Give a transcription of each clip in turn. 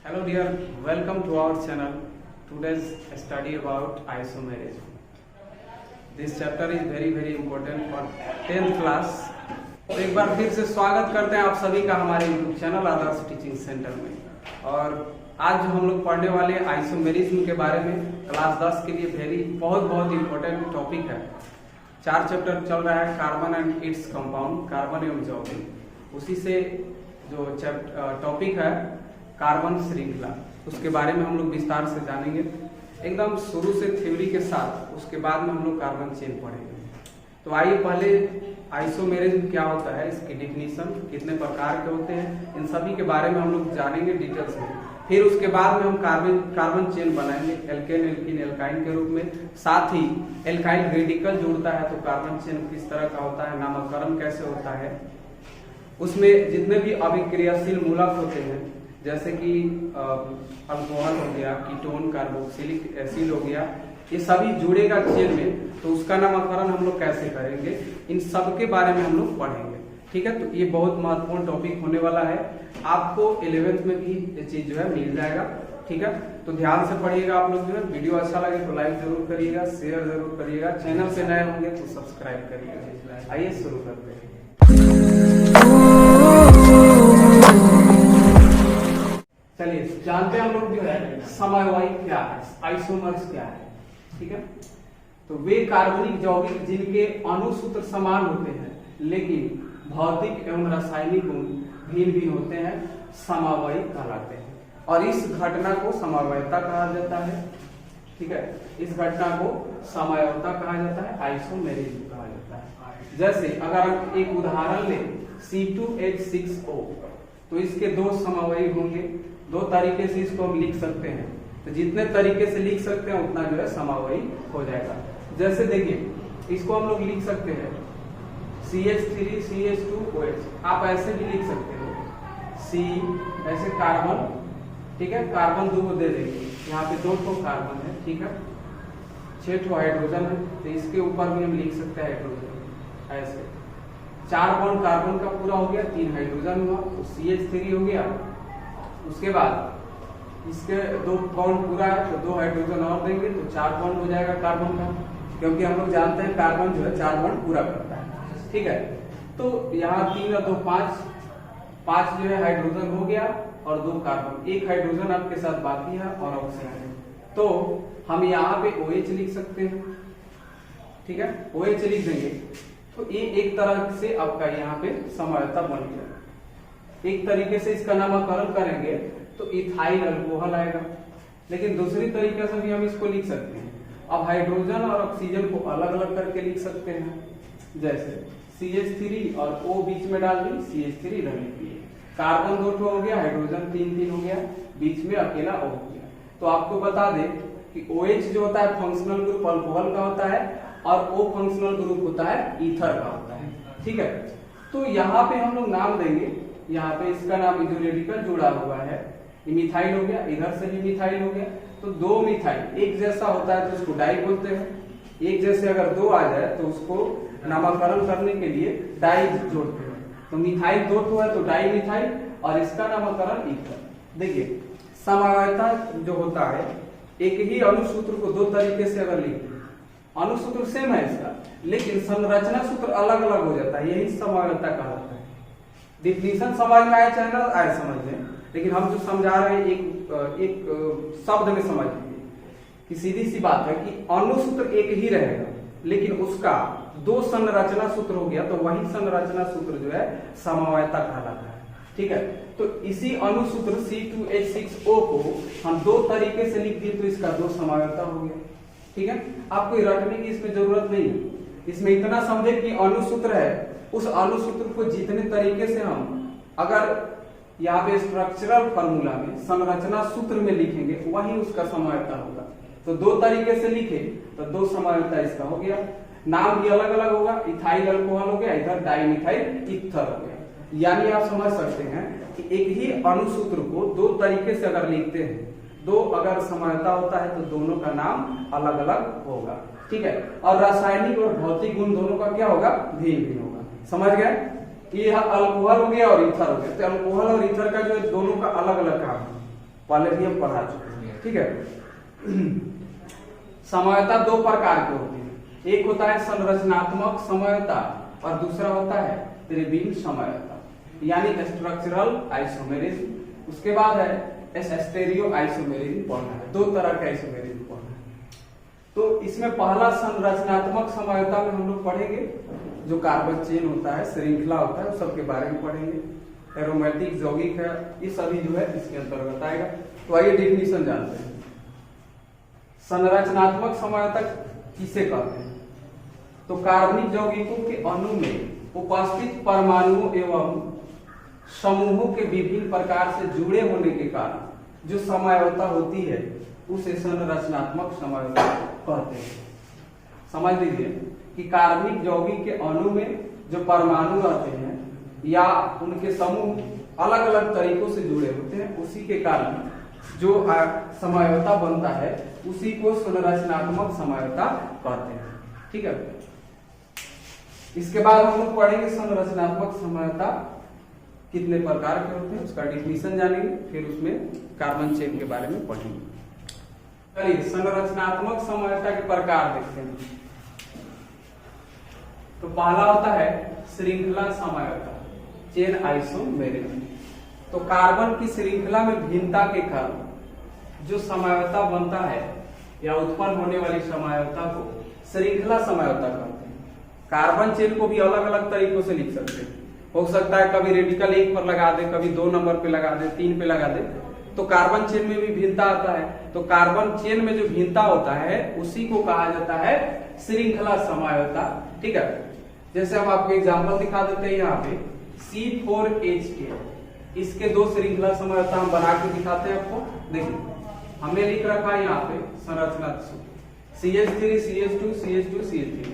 Hello dear, welcome to our channel. Today's study about isomerism. This chapter is very important for 10th class. तो एक बार फिर से स्वागत करते हैं आप सभी का हमारे YouTube चैनल आदर्श टीचिंग सेंटर में। और आज जो हम लोग पढ़ने वाले हैं आइसोमेरिज्म के बारे में, क्लास 10 के लिए बहुत इंपॉर्टेंट टॉपिक है। 4 चैप्टर चल रहा है, carbon and its compound, carbon एवं यौगिक। उसी से जो टॉपिक है कार्बन श्रृंखला, उसके बारे में हम लोग विस्तार से जानेंगे एकदम शुरू से थ्योरी के साथ। उसके बाद में हम लोग कार्बन चेन पढ़ेंगे। तो आइए पहले आइसोमेरिज्म क्या होता है, इसकी डिफिनीशन, कितने प्रकार के होते हैं, इन सभी के बारे में हम लोग जानेंगे डिटेल्स में। फिर उसके बाद में हम कार्बन चेन बनाएंगे एल्केन एल्कीन एल्काइन के रूप में। साथ ही एल्काइल रेडिकल जुड़ता है तो कार्बन चेन किस तरह का होता है, नामकरण कैसे होता है, उसमें जितने भी अभिक्रियाशील मूलक होते हैं जैसे कि अल्कोहल हो गया, कीटोन, कार्बोक्सिलिक एसिड हो गया, ये सभी जुड़ेगा चेन में, तो उसका नामकरण हम लोग कैसे करेंगे, इन सब के बारे में हम लोग पढ़ेंगे। ठीक है, तो ये बहुत महत्वपूर्ण टॉपिक होने वाला है। आपको 11th में भी ये चीज जो है मिल जाएगा। ठीक है, तो ध्यान से पढ़िएगा आप लोग। जो है वीडियो अच्छा लगे तो लाइक जरूर करिएगा, शेयर जरूर करिएगा, चैनल से नए होंगे तो सब्सक्राइब करिएगा। आइए शुरू करते हैं। चलिए जानते हैं हम लोग जो है समवायी क्या है, आइसोमर्स क्या है। ठीक है, तो वे कार्बनिक यौगिक जिनके अणुसूत्र समान होते हैं लेकिन भौतिक एवं रासायनिक गुण भिन्न होते हैं, समवायी कहलाते हैं। और इस घटना को समवायता कहा जाता है। ठीक है, इस घटना को समवायता कहा जाता है, आइसोमेरिज्म कहा जाता है। जैसे अगर हम एक उदाहरण लें C2H6O, तो इसके दो समवायी होंगे। दो तरीके से इसको हम लिख सकते हैं, तो जितने तरीके से लिख सकते हैं उतना जो है समवायी हो जाएगा। जैसे देखिए इसको हम लोग लिख सकते हैं CH3CH2OH, आप ऐसे भी लिख सकते हो C ऐसे कार्बन। ठीक है, कार्बन दो दे देंगे, यहाँ पे 2 कार्बन है। ठीक है, 6 हाइड्रोजन है, तो इसके ऊपर भी हम लिख सकते हैं हाइड्रोजन ऐसे। 4 बॉन्ड कार्बन का पूरा हो गया, 3 हाइड्रोजन हुआ तो CH3 हो गया। उसके बाद इसके 2 बॉन्ड पूरा है तो 2 हाइड्रोजन और देंगे तो 4 बॉन्ड हो जाएगा कार्बन का, क्योंकि हम लोग जानते हैं कार्बन जो है 4 बॉन्ड पूरा करता है। ठीक है, तो यहाँ 3 और 2 5 जो है हाइड्रोजन हो गया और 2 कार्बन, 1 हाइड्रोजन आपके साथ बाकी है और ऑक्सीजन। तो हम यहाँ पे OH लिख सकते हैं। ठीक है, OH लिख देंगे तो ये एक तरह से आपका यहाँ पे समवायता बन गया। एक तरीके से इसका नामकरण करेंगे तो इथाइल अल्कोहल आएगा, लेकिन दूसरी तरीके से भी हम इसको लिख सकते हैं। अब हाइड्रोजन और ऑक्सीजन को अलग अलग करके लिख सकते हैं, जैसे CH3 और O बीच में डाल दी, CH3 रहने के लिए। कार्बन 2 हो गया, हाइड्रोजन 3 हो गया, बीच में अकेला O हो गया। तो आपको बता दें कि OH जो होता है फंक्शनल ग्रुप अल्कोहल का होता है और O फंक्शनल ग्रुप होता है ईथर का होता है। ठीक है, तो यहाँ पे हम लोग नाम देंगे, यहाँ पे इसका नाम जो रेडिकल जुड़ा हुआ है ये मिथाइल हो गया, इधर से भी मिथाइल हो गया। तो 2 मिथाइल एक जैसा होता है तो उसको डाई बोलते हैं। एक जैसे अगर 2 आ जाए तो उसको नामकरण करने के लिए डाई जोड़ते हैं। तो मिथाइल 2 है तो डाई मिथाइल, और इसका नामकरण ईथर। देखिए समवायता जो होता है, एक ही अणुसूत्र को 2 तरीके से अगर लिखते हैं, अणुसूत्र सेम है इसका लेकिन संरचना सूत्र अलग अलग हो जाता है, यही समवायता कहलाता है। डिफिनीशन समझ में आए चाहे ना आए समझ में, लेकिन हम जो समझा रहे हैं एक शब्द में समझ लीजिए कि सीधी सी बात है कि अणुसूत्र एक ही रहेगा लेकिन उसका 2 संरचना सूत्र हो गया, तो वही संरचना सूत्र जो है समवायता कहलाता है। ठीक है, तो इसी अणुसूत्र C2H6O को हम 2 तरीके से लिख दिए तो इसका 2 समवायता हो गया। ठीक है, आपको रटने की इसमें जरूरत नहीं है, इसमें इतना समझे कि अणुसूत्र है, उस अणुसूत्र को जितने तरीके से हम अगर यहाँ पे स्ट्रक्चरल फार्मूला में संरचना सूत्र में लिखेंगे वही उसका समवायता होगा। तो 2 तरीके से लिखे तो 2 समवायता इसका हो गया। नाम भी अलग अलग होगा, इथाइल अल्कोहल हो गया, इधर डाइमिथाइल ईथर हो गया। यानी आप समझ सकते हैं कि एक ही अणुसूत्र को 2 तरीके से अगर लिखते हैं, 2 अगर समवायता होता है तो दोनों का नाम अलग अलग होगा। ठीक है, और रासायनिक और भौतिक गुण दोनों का क्या होगा, भिन्न होगा। समझ गए, ये अल्कोहल हो गया और ईथर हो गया। तो अल्कोहल और ईथर का जो दोनों का अलग अलग काम है, पहले भी हम पढ़ा चुके हैं, ठीक है। समयता दो प्रकार की होती है, एक होता है संरचनात्मक समयता और दूसरा होता है त्रिविम समयता, यानी स्ट्रक्चरल आइसोमेरिज्म। उसके बाद है स्टेरियो आइसोमेरिज्म पढ़ना है, दो तरह का आइसोमेरिज्म पढ़ना है। तो इसमें पहला संरचनात्मक समयता में हम लोग पढ़ेंगे जो कार्बन चेन होता है, श्रृंखला होता है, उस सब के बारे में पढ़ेंगे। एरोमेटिक, यौगिक है, ये सभी जो है इसके अंतर्गत आएगा। तो आइए डेफिनेशन जानते हैं। संरचनात्मक समयता किसे कहते हैं? तो कार्बनिक यौगिकों के अणु में उपस्थित परमाणुओं एवं समूहों के विभिन्न प्रकार से जुड़े होने के कारण जो समयता होती है उसे संरचनात्मक समयता कहते हैं। समझ लीजिए कि कार्बनिक यौगिक के अणु में जो परमाणु रहते हैं या उनके समूह अलग अलग तरीकों से जुड़े होते हैं, उसी के कारण जो समयता बनता है उसी को संरचनात्मक समयता कहते हैं, ठीक है। इसके बाद हम लोग पढ़ेंगे संरचनात्मक समयता कितने प्रकार के होते हैं, उसका डिफिनीशन जानेंगे, फिर उसमें कार्बन चेन के बारे में पढ़ेंगे। चलिए संरचनात्मक समयता के प्रकार देखते हैं। तो पहला होता है श्रृंखला समयता, चेन आइसोमेरिज्म। तो कार्बन की श्रृंखला में भिन्नता के कारण जो समयता बनता है या उत्पन्न होने वाली समयता को श्रृंखला समयता कहते हैं। कार्बन चेन को भी अलग अलग तरीकों से लिख सकते हैं। हो सकता है कभी रेडिकल 1 पर लगा दे, कभी 2 नंबर पे लगा दे, 3 पे लगा दे, तो कार्बन चेन में भी भिन्नता आता है। तो कार्बन चेन में जो भिन्नता होता है उसी को कहा जाता है श्रृंखला समयता, ठीक है। जैसे हम आपको एग्जांपल दिखा देते हैं, यहाँ पे C4H8, इसके दो श्रृंखला समयता हम बना के दिखाते हैं आपको। देखिए हमने लिख रखा है यहाँ पे संरचना CH3 CH2 CH2 CH3,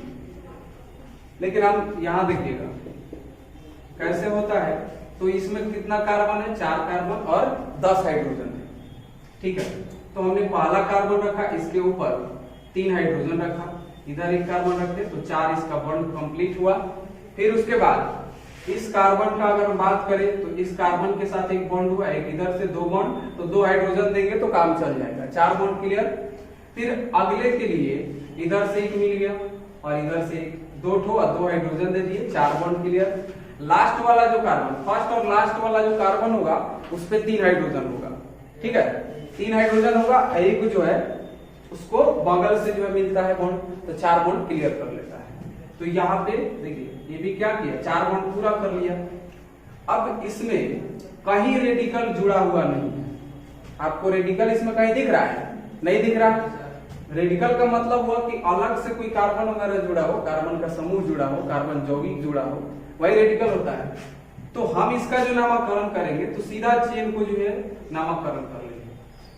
लेकिन हम यहाँ देखिएगा कैसे होता है। तो इसमें कितना कार्बन है? 4 कार्बन और 10 हाइड्रोजन है, ठीक है। तो हमने पहला कार्बन रखा, इसके ऊपर 3 हाइड्रोजन रखा, इधर 1 कार्बन रखते तो 4 इसका बॉन्ड कंप्लीट हुआ। फिर उसके बाद इस कार्बन का अगर हम बात करें तो इस कार्बन के साथ एक बॉन्ड हुआ, एक इधर से 2 बॉन्ड, तो 2 हाइड्रोजन देंगे तो काम चल जाएगा, 4 बॉन्ड क्लियर। फिर अगले के लिए इधर से 1 मिल गया और इधर से 2 ठो और 2 हाइड्रोजन दे दिए, 4 बॉन्ड क्लियर। लास्ट वाला जो कार्बन, फर्स्ट और लास्ट वाला जो कार्बन होगा उस पे 3 हाइड्रोजन होगा, ठीक है। 3 हाइड्रोजन होगा, एक जो है उसको बगल से जो है मिलता है बॉन्ड, तो 4 बॉन्ड क्लियर कर लेता है। तो यहाँ पे देखिए ये भी क्या किया, 4 बॉन्ड पूरा कर लिया। अब इसमें कहीं रेडिकल जुड़ा हुआ नहीं है। आपको रेडिकल इसमें कहीं दिख रहा है? नहीं दिख रहा। रेडिकल का मतलब हुआ कि अलग से कोई कार्बन वगैरह जुड़ा हो, कार्बन का समूह जुड़ा हो, कार्बन यौगिक जुड़ा हो, वही रेडिकल होता है। तो हम इसका जो नामकरण करेंगे तो सीधा चेन को जो है नामकरण कर लेंगे,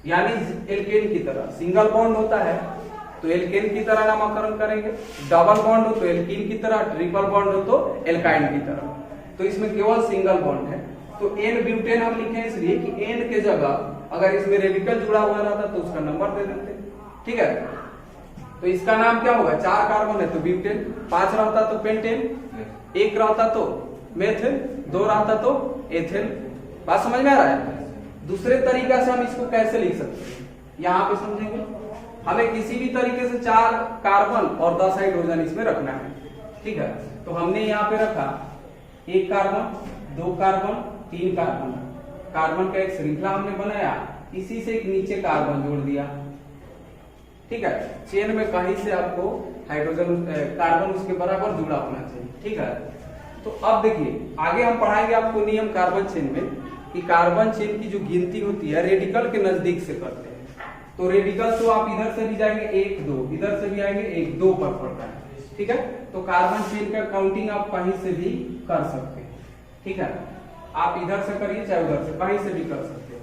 यानी एल्केन की तरह। सिंगल बॉन्ड होता है तो एल्केन की तरह नामकरण करेंगे, डबल बॉन्ड हो तो एल्कीन की तरह, ट्रिपल बॉन्ड हो तो एल्काइन की तरह। तो इसमें केवल सिंगल बॉन्ड है, तो एन ब्यूटेन हम लिखे इसलिए कि एन के जगह अगर इसमें रेडिकल जुड़ा हुआ रहता तो उसका नंबर दे देते, ठीक है। तो इसका नाम क्या होगा? 4 कार्बन है तो ब्यूटेन, 5 रहता तो पेंटेन, 1 रहता तो मेथेन, 2 रहता तो एथेन। बात समझ में आ रहा है? दूसरे तरीका से हम इसको कैसे लिख सकते हैं, यहाँ पे समझेंगे। हमें किसी भी तरीके से 4 कार्बन और 10 हाइड्रोजन इसमें रखना है, ठीक है। तो हमने यहाँ पे रखा 1 कार्बन, 2 कार्बन, 3 कार्बन। कार्बन का एक श्रृंखला हमने बनाया, इसी से एक नीचे कार्बन जोड़ दिया, ठीक है। चेन में कहीं से आपको हाइड्रोजन कार्बन उसके बराबर जुड़ा होना चाहिए, ठीक है। तो अब देखिए आगे हम पढ़ाएंगे आपको नियम कार्बन चेन में कि कार्बन चेन की जो गिनती होती है रेडिकल के नजदीक से करते हैं। तो रेडिकल तो आप इधर से भी जाएंगे 1 2, इधर से भी आएंगे 1 2 पर पड़ता है, ठीक है। तो कार्बन चेन का काउंटिंग आप कहीं से भी कर सकते हैं, ठीक है। आप इधर से करिए चाहे उधर से, कहीं से भी कर सकते हो।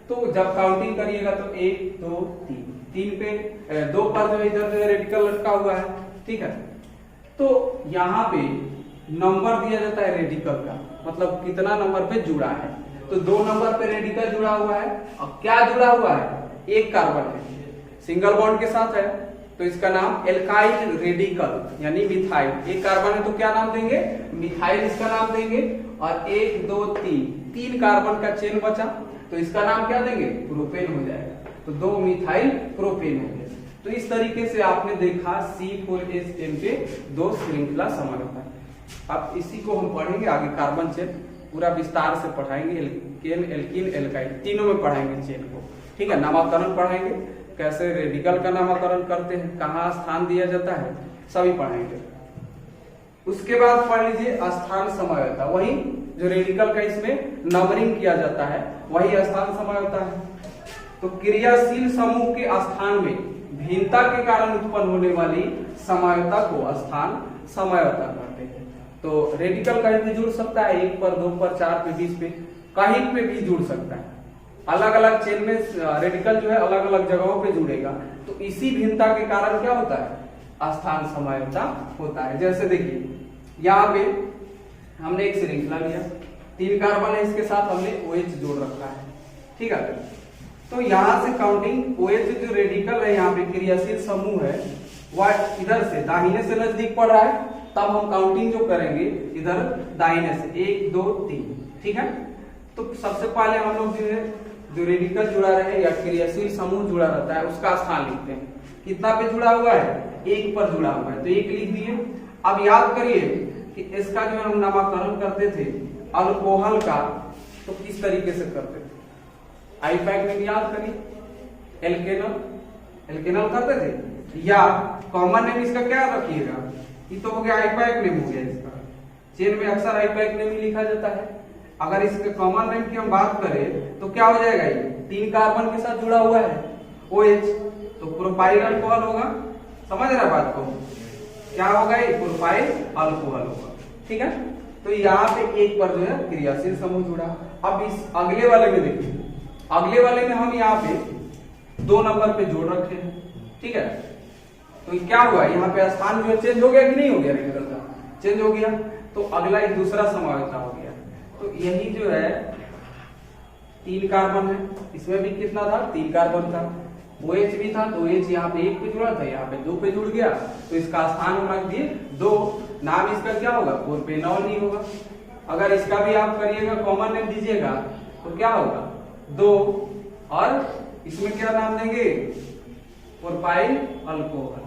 तो जब काउंटिंग करिएगा तो 1 2 3, 3 पे 2 पर जो इधर जो रेडिकल लटका हुआ है, ठीक है। तो यहाँ पे नंबर दिया जाता है रेडिकल का, मतलब कितना नंबर पे जुड़ा है। तो 2 नंबर पे रेडिकल जुड़ा हुआ है, और क्या जुड़ा हुआ है? 1 कार्बन है, सिंगल बॉन्ड के साथ है, तो इसका नाम एल्काइल रेडिकल यानी मिथाइल। 1 कार्बन है तो क्या नाम देंगे? मिथाइल इसका नाम देंगे। और 1 2 3 कार्बन का चेन बचा, तो इसका नाम क्या देंगे, प्रोपेन हो जाएगा। तो 2 मिथाइल प्रोपेन हो गया। तो इस तरीके से आपने देखा C4H10 के 2 श्रृंखला समूह होता है। अब इसी को हम पढ़ेंगे आगे, कार्बन चेन पूरा विस्तार से पढ़ाएंगे, एल्केन, एल्कीन, एल्काइल तीनों में पढ़ाएंगे चेन को, ठीक है। नामकरण पढ़ाएंगे, कैसे रेडिकल का नामकरण करते हैं, कहाँ स्थान दिया जाता है, सभी पढ़ाएंगे। उसके बाद पढ़ लीजिए स्थान समवायता, वही जो रेडिकल का इसमें नंबरिंग किया जाता है वही स्थान समवायता है। तो क्रियाशील समूह के स्थान में भिन्नता के कारण उत्पन्न होने वाली समवायता को स्थान समवायता कहते हैं। तो रेडिकल कहीं भी जुड़ सकता है, 1 पर, 2 पर, 4 पे, 20 पे, कहीं पे भी जुड़ सकता है। अलग अलग चेन में रेडिकल जो है अलग अलग जगहों पे जुड़ेगा, तो इसी भिन्नता के कारण क्या होता है, स्थान समवायता होता है। जैसे देखिए यहाँ पे हमने एक श्रृंखला लिया, 3 कार्बन है, इसके साथ हमने OH जोड़ रखा है, ठीक है। तो यहां से काउंटिंग OH जो रेडिकल है यहाँ पे क्रियाशील समूह है वह इधर से दाहिने से नजदीक पड़ रहा है, तब हम काउंटिंग जो करेंगे इधर दाहिने से 1 2 3, ठीक है। तो सबसे पहले हम लोग जो है जो रेडिकल जुड़ा रहे या क्रियाशील समूह जुड़ा रहता है उसका स्थान लिखते हैं। कितना पे जुड़ा हुआ है, 1 पर जुड़ा हुआ है, तो 1 लिख दिए। अब याद करिए कि इसका जो हम नामकरण करते थे अल्कोहल का, तो किस तरीके से करते थे, आईपैक में याद करिए, एल्केनल, एल्केनल करते थे, या कॉमन नेम इसका क्या रखिएगा, ये तो हो गया आईपैक नेम हो गया इसका। चेन में अक्सर आईपैक नेम ही लिखा जाता है। अगर इसके कॉमन नेम की हम बात करें तो क्या हो जाएगा, ये 3 कार्बन के साथ जुड़ा हुआ है OH, तो प्रोपाइल अल्कोहल होगा। समझ रहा बात को, क्या होगा, ये प्रोपाइल अल्कोहल होगा, ठीक है। तो यहाँ पे 1 पर जो है क्रियाशील समूह जुड़ा। अब इस अगले वाले में देखिए, अगले वाले में हम यहाँ पे 2 नंबर पे जोड़ रखे हैं, ठीक है। तो क्या हुआ, यहाँ पे स्थान जो चेंज हो गया कि नहीं हो गया, रेडिकल का चेंज हो गया, तो अगला एक दूसरा समवायता हो गया। तो यही जो है 3 कार्बन है, इसमें भी कितना था, 3 कार्बन था, OH भी था, तो OH यहाँ पे 1 पे जुड़ा था, यहाँ पे 2 पे जुड़ गया, तो इसका स्थान हम रख दिए 2। नाम इसका क्या होगा, प्रोपेनॉल ही होगा। अगर इसका भी आप करिएगा, कॉमन नेम दीजिएगा, तो क्या होगा 2, और इसमें क्या नाम देंगे, प्रोपाइल अल्कोहल।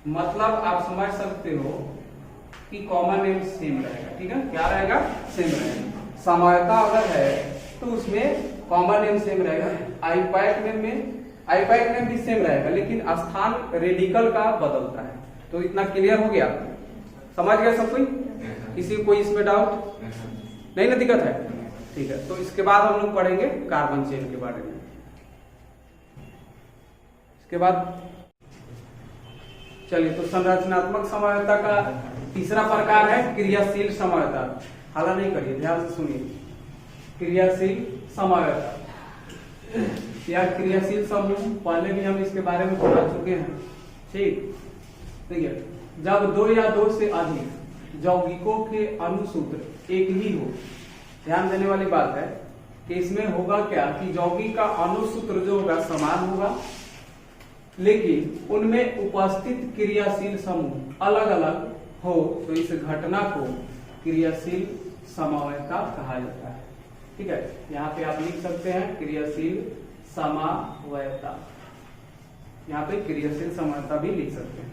मतलब आप समझ सकते हो कि कॉमन नेम सेम रहेगा, ठीक है, क्या रहेगा, सेम रहेगा। समवायता अगर है तो उसमें कॉमन नेम सेम रहेगा, आईपैक नेम में आईपैक नेम भी सेम रहेगा, लेकिन स्थान रेडिकल का बदलता है। तो इतना क्लियर हो गया, समझ गया सब कोई, किसी को कोई इसमें डाउट नहीं ना, दिक्कत है, ठीक है। तो इसके बाद हम लोग पढ़ेंगे कार्बन चेन के बारे में। इसके बाद चलिए, तो संरचनात्मक समवायता का तीसरा प्रकार है क्रियाशील समवायता। हाला नहीं करिए, ध्यान से सुनिए, क्रियाशील समवायता या क्रियाशील समूह, पहले भी हम इसके बारे में पढ़ चुके हैं, ठीक। देखिए, जब 2 या 2 से अधिक यौगिकों के अणुसूत्र एक ही हो, ध्यान देने वाली बात है कि इसमें होगा क्या कि यौगिक का अणुसूत्र जो होगा समान होगा, लेकिन उनमें उपस्थित क्रियाशील समूह अलग अलग हो, तो इस घटना को क्रियाशील समवायता कहा जाता है, ठीक है। यहाँ पे आप लिख सकते हैं क्रियाशील समवायता, यहाँ पे क्रियाशील समवायता भी लिख सकते हैं,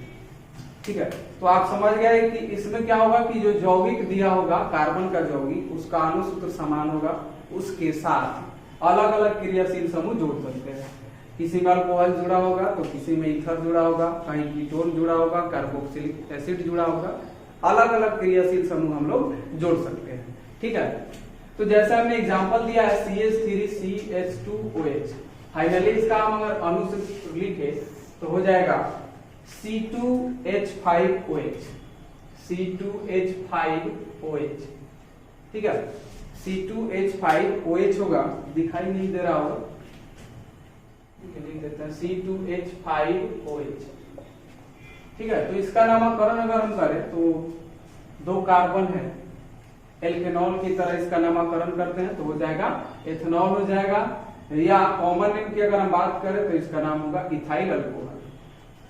ठीक है। तो आप समझ गए कि इसमें क्या होगा कि जो यौगिक दिया होगा कार्बन का यौगिक, उसका अणुसूत्र समान होगा, उसके साथ अलग अलग क्रियाशील समूह जोड़ सकते हैं। किसी में अल्कोहल जुड़ा होगा तो किसी में ईथर जुड़ा होगा, कहीं कीटोन जुड़ा होगा, कार्बोक्सिलिक एसिड जुड़ा होगा, अलग अलग क्रियाशील समूह हम लोग जोड़ सकते हैं, ठीक है। तो जैसा हमने एग्जांपल दिया है CH3CH2OH, फाइनली इसका हम अगर अणुसूत्र लिखे तो हो जाएगा C2H5OH, C2H5OH, ठीक है। C2H5OH होगा, दिखाई नहीं दे रहा होगा, लिख देते हैं C2H5OH, ठीक है। तो इसका नामकरण अगर हम करें तो 2 कार्बन है, एल्केनॉल की तरह इसका नामकरण करते हैं तो हो जाएगा एथेनॉल हो जाएगा, या कॉमन नेम की अगर हम बात करें तो इसका नाम होगा इथाइल अल्कोहल।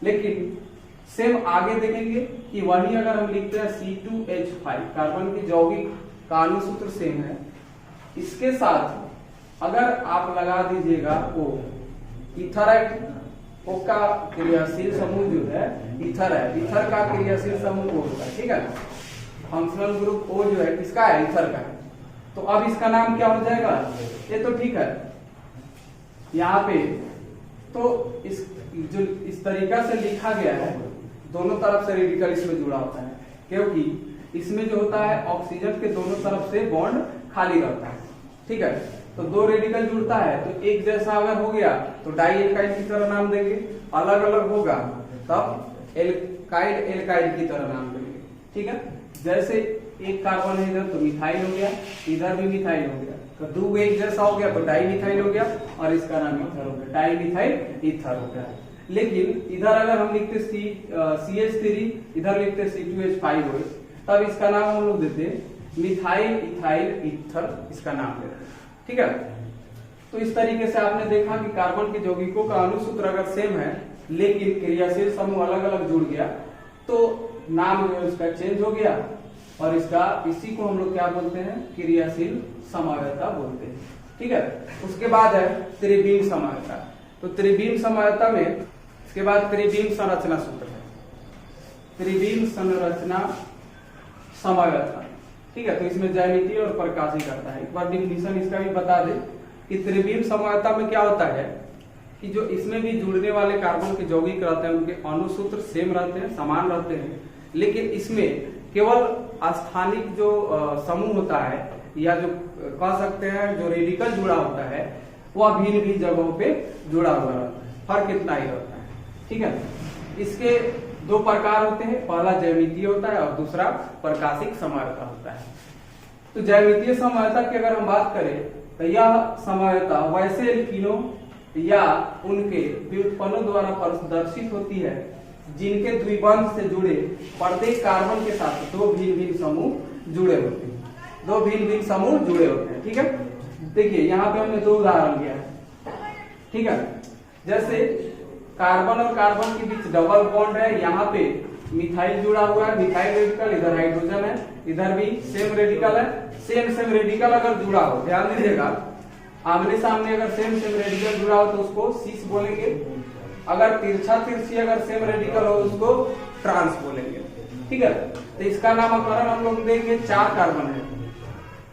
लेकिन सेम आगे देखेंगे कि वही अगर हम लिखते हैं C2H5, कार्बन की यौगिक का अणुसूत्र सेम है, इसके साथ अगर आप लगा दीजिएगा O, ईथर है, O का क्रियाशील समूह जो है ईथर है, ईथर का क्रियाशील समूह O होता है, ठीक है। फंक्शनल ग्रुप O जो है किसका है, ईथर का है। तो अब इसका नाम क्या हो जाएगा, ये तो ठीक है यहाँ पे। तो इस तरीका से लिखा गया है, दोनों तरफ से रेडिकल इसमें जुड़ा होता है, क्योंकि इसमें जो होता है ऑक्सीजन के दोनों तरफ से बॉन्ड खाली रहता है, ठीक है। तो दो रेडिकल जुड़ता है तो एक जैसा अगर हो गया तो डाई एल्काइड की तरह नाम देंगे, अलग अलग होगा तब एल्काइड एल्काइड की तरह नाम देंगे, ठीक है। जैसे एक कार्बन है इधर तो मिथाइल हो गया, इधर भी मिथाइल हो गया, तो दो एक जैसा हो गया तो डाई मिथाइल हो गया और इसका नाम ईथर हो गया, डाई मिथाइल ईथर हो गया। लेकिन इधर अगर हम लिखते CH3, इधर लिखते C2H5OH, तब इसका नाम हम लोग देते मिथाइल इथाइल ईथर, इसका नाम देते, ठीक है। तो इस तरीके से आपने देखा कि कार्बन के यौगिकों का अणुसूत्र अगर सेम है लेकिन क्रियाशील समूह अलग अलग जुड़ गया तो नाम जो है उसका चेंज हो गया, और इसी को हम लोग क्या बोलते हैं, क्रियाशील समवायता बोलते हैं, ठीक है। उसके बाद है त्रिविम समवायता। तो त्रिविम समवायता में इसके बाद त्रिविम संरचना सूत्र है, त्रिविम संरचना समवायता, ठीक है। तो इसमें ज्यामितीय और प्रकाशिक आता है। एक बार डिफिनीशन इसका भी बता दे कि त्रिविम समवायता में क्या होता है कि जो इसमें भी जुड़ने वाले कार्बन के यौगिक रहते हैं उनके अणुसूत्र सेम रहते हैं, समान रहते हैं, लेकिन इसमें केवल स्थानिक जो समूह होता है या जो कह सकते हैं जो रेडिकल जुड़ा होता है वह भिन्न भिन्न जगहों पे जुड़ा हुआ रहता है, फर्क इतना ही रहता है, ठीक है। इसके दो प्रकार होते हैं, पहला ज्यामितीय होता है और दूसरा प्रकाशिक समवायता होता है। तो ज्यामितीय समवायता की अगर हम बात करें तो यह समवायता वैसे एल्कीनों या उनके व्युत्पन्नों द्वारा प्रदर्शित होती है जिनके द्विबंध से जुड़े प्रत्येक कार्बन के साथ दो भिन्न भिन्न समूह जुड़े होते हैं, दो भिन्न भिन्न समूह जुड़े होते हैं, ठीक है। देखिए यहाँ पे हमने दो उदाहरण लिया है, ठीक है। जैसे कार्बन और कार्बन के बीच डबल बॉन्ड है, यहाँ पे मिथाइल जुड़ा हुआ है, मिथाइल रेडिकल, इधर हाइड्रोजन है, इधर भी सेम रेडिकल है। सेम रेडिकल अगर जुड़ा हो, ध्यान दीजिएगा, आमने सामने अगर सेम रेडिकल जुड़ा हो तो उसको सीस बोलेंगे, अगर तिरछा तिरछी अगर सेम रेडिकल हो उसको ट्रांस बोलेंगे, ठीक है। तो इसका नामकरण हम लोग देंगे, चार कार्बन है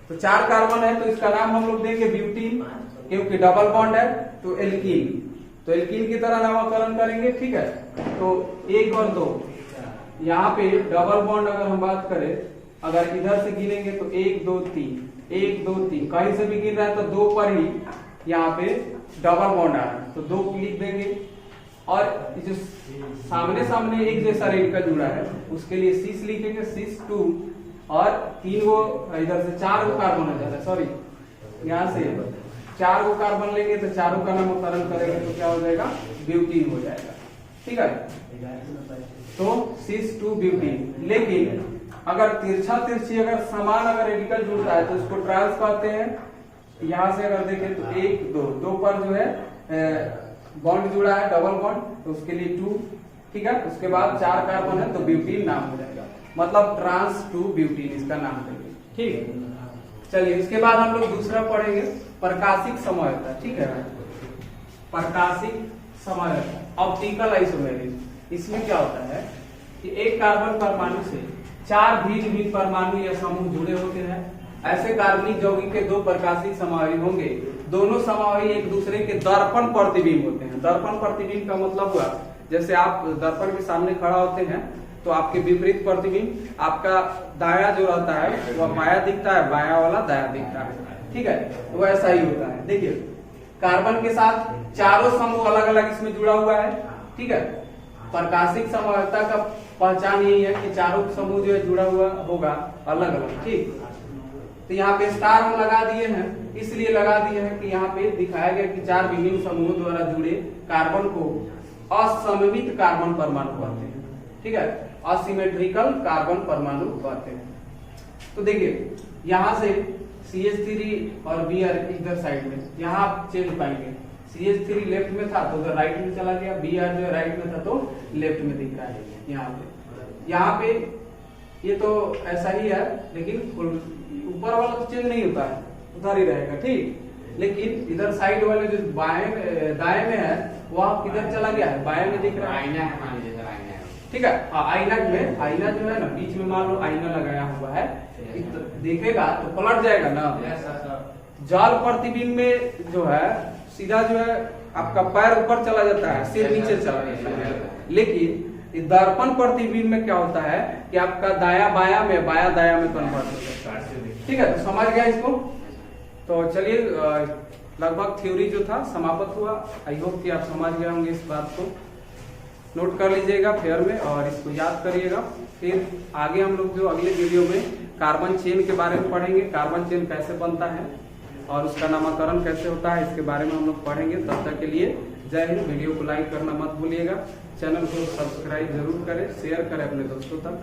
तो चार कार्बन है तो इसका नाम हम लोग देंगे ब्यूटीन, क्योंकि डबल बॉन्ड है तो एल्कीन, तो एल्कीन की तरह नामकरण करेंगे, ठीक है। तो एक और दो, यहाँ पे डबल बॉन्ड अगर हम बात करें, अगर इधर से गिनेंगे तो 1 2 3, 1 2 3, कहीं से भी गिन रहा है तो दो पर ही यहाँ पे डबल बॉन्ड आ रहा है तो दो लिख देंगे, और जो सामने सामने एक जैसा रेडिकल जुड़ा है उसके लिए सीस लिखेंगे, सीस 2, और तीन वो इधर से चार गो कार्बन हो जाता है, सॉरी यहाँ से चार गो कार्बन लेंगे तो चारों का नामकरण करेंगे तो क्या हो जाएगा, ब्यूटीन हो जाएगा, ठीक है। तो सीस 2 ब्यूटीन। लेकिन अगर तिरछा तिरछी अगर समान अगर रेडिकल जुड़ता है तो उसको ट्रांस कहते हैं। यहाँ से अगर देखें तो 1 2, दो पर जो है बॉन्ड जुड़ा है डबल बॉन्ड तो उसके लिए 2, ठीक है। उसके बाद चार कार्बन है तो ब्यूटीन नाम हो जाएगा, मतलब ट्रांस 2 ब्यूटीन इसका नाम देंगे, ठीक। चलिए इसके बाद हम लोग दूसरा पढ़ेंगे प्रकाशिक समवायता, ठीक है। प्रकाशिक समवायता ऑप्टिकल आइसोमेरिज्म। इसमें क्या होता है कि एक कार्बन परमाणु से चार भिन्न भिन्न परमाणु या समूह जुड़े होते हैं। ऐसे कार्बनिक यौगिक के दो प्रकाशिक समवायी होंगे, दोनों समवायी एक दूसरे के दर्पण प्रतिबिंब होते हैं। दर्पण प्रतिबिंब का मतलब हुआ जैसे आप दर्पण के सामने खड़ा होते हैं तो आपके विपरीत प्रतिबिंब, आपका दाया जो रहता है वह बाया दिखता है, बाया वाला दाया दिखता है, ठीक है। तो ऐसा ही होता है। देखिए कार्बन के साथ चारों समूह अलग अलग इसमें जुड़ा हुआ है, ठीक है। प्रकाशिक समवायता का पहचान यही है कि चारों समूह जो है जुड़ा हुआ होगा अलग अलग, ठीक। तो यहाँ पे स्टार हम लगा दिए हैं, इसलिए लगा दिए हैं कि यहाँ पे दिखाया गया कि चार विभिन्न समूहों द्वारा जुड़े कार्बन को असममित कार्बन परमाणु कहते हैं, ठीक है। असिमेट्रिकल कार्बन परमाणु कहते हैं। तो देखिए यहाँ से CH3 और Br इधर साइड में, यहाँ आप चेंज पाएंगे, CH3 लेफ्ट में था तो उधर राइट में चला गया, Br जो राइट में था तो लेफ्ट में दिख रहा है यहाँ पे ये तो ऐसा ही है, लेकिन ऊपर वाला तो चेंज नहीं होता है, उधर ही रहेगा, ठीक। लेकिन इधर साइड वाले जो दाएं में है वह किधर चला गया है, बाएं में दिख रहा है। आईना है, मान लीजिए आईना है, ठीक है। आईना में, आईना जो है ना बीच में मान लो आईना लगाया हुआ है, देखेगा तो पलट जाएगा ना। जाल प्रतिबिंब में जो है सीधा जो है आपका पैर ऊपर चला जाता है, सिर नीचे चला जाता है। लेकिन दर्पण प्रतिबिंब में क्या होता है कि आपका दाया बाया में, बाया दाया में कन्वर्ट हो जाता है। ठीक है, तो समझ गया इसको। तो चलिए लगभग थ्योरी जो था समाप्त हुआ। आई होप कि आप समझ गए होंगे इस बात को। नोट कर लीजिएगा फेयर में और इसको याद करिएगा। फिर आगे हम लोग जो अगले वीडियो में कार्बन चेन के बारे में पढ़ेंगे, कार्बन चेन कैसे बनता है और उसका नामकरण कैसे होता है, इसके बारे में हम लोग पढ़ेंगे। तब तक के लिए जय हिंद। वीडियो को लाइक करना मत भूलिएगा, चैनल को सब्सक्राइब जरूर करें, शेयर करें अपने दोस्तों तक।